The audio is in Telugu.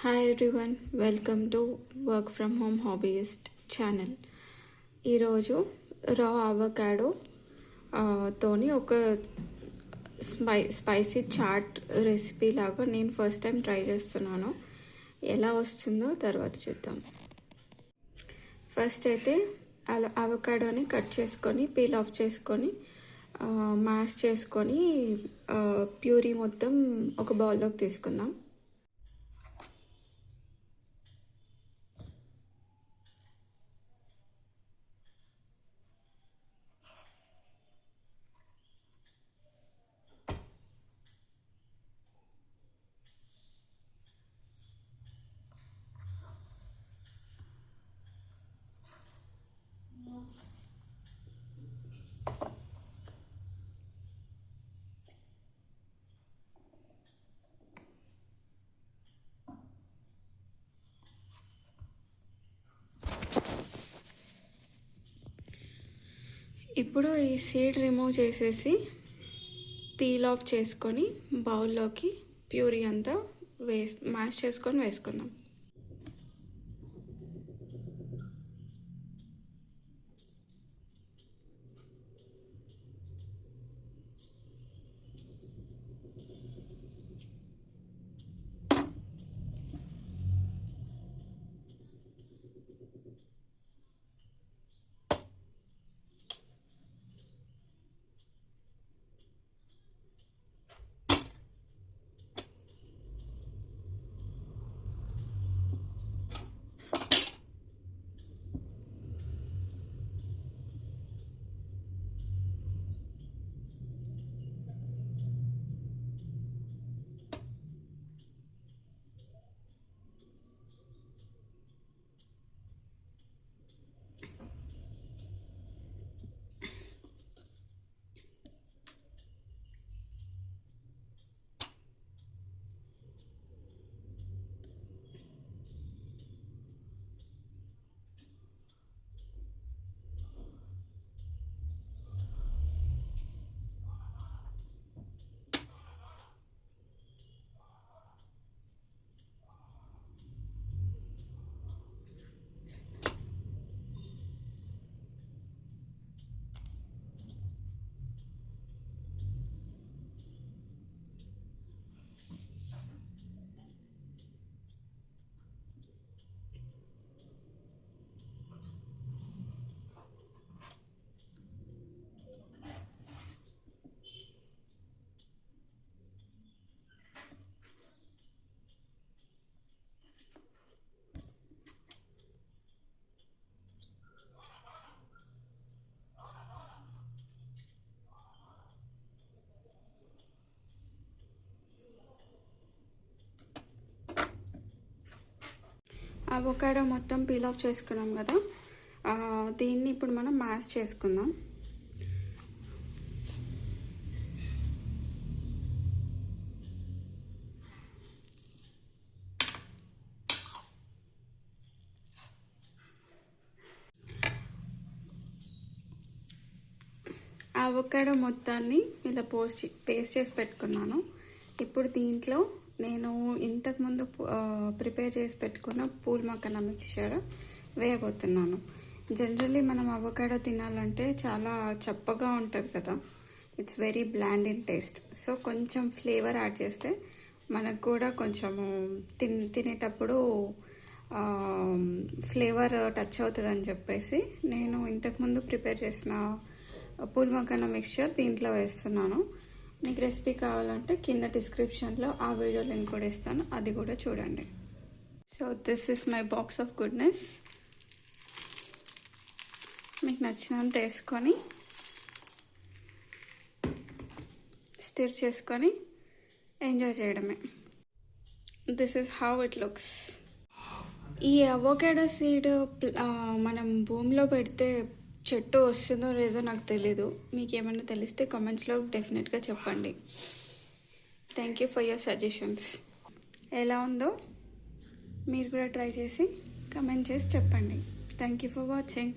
Hi everyone, welcome to work from home hobbyist channel. ఈరోజు రా అవకాడో తోని ఒక స్పైసీ చాట్ రెసిపీ లాగా నేను ఫస్ట్ టైం ట్రై చేస్తున్నాను. ఎలా వస్తుందో తర్వాత చూద్దాం. ఫస్ట్ అయితే అవకాడోని కట్ చేసుకొని పీల్ ఆఫ్ చేసుకొని మ్యాష్ చేసుకొని ప్యూరీ మొత్తం ఒక బౌల్లోకి తీసుకుందాం. ఇప్పుడు ఈ సీడ్ రిమూవ్ చేసేసి పీల్ ఆఫ్ చేసుకొని బౌల్లోకి ప్యూరీ అంతా మ్యాష్ చేసుకొని వేసుకుందాం. అవకాడో మొత్తం పీల్ ఆఫ్ చేసుకున్నాం కదా, దీన్ని ఇప్పుడు మనం మ్యాష్ చేసుకుందాం. అవకాడో మొత్తాన్ని ఇలా పేస్ట్ చేసి పెట్టుకున్నాను. ఇప్పుడు దీంట్లో నేను ఇంతకుముందు ప్రిపేర్ చేసి పెట్టుకున్న పూల్ మక్కన మిక్చర్ వేయబోతున్నాను. జనరల్లీ మనం అవకాడో తినాలంటే చాలా చప్పగా ఉంటుంది కదా, it's very bland in taste. So కొంచెం ఫ్లేవర్ యాడ్ చేస్తే మనకు కూడా కొంచెము తినేటప్పుడు ఫ్లేవర్ టచ్ అవుతుందని చెప్పేసి నేను ఇంతకుముందు ప్రిపేర్ చేసిన పూల్ మక్కన మిక్చర్ దీంట్లో వేస్తున్నాను. మీకు రెసిపీ కావాలంటే కింద డిస్క్రిప్షన్లో ఆ వీడియో లింక్ కూడా ఇస్తాను, అది కూడా చూడండి. So this is my box of goodness. మీకు నచ్చినంత వేసుకొని స్టిర్ చేసుకొని ఎంజాయ్ చేయడమే. This is how it looks. ఈ అవకాడో సీడ్ మనం భూమిలో పెడితే చెట్టు వస్తుందో లేదో నాకు తెలీదు. మీకు ఏమైనా తెలిస్తే కామెంట్స్లో డెఫినెట్గా చెప్పండి. Thank you for your suggestions. ఎలా ఉందో మీరు కూడా ట్రై చేసి కమెంట్ చేసి చెప్పండి. Thank you for watching.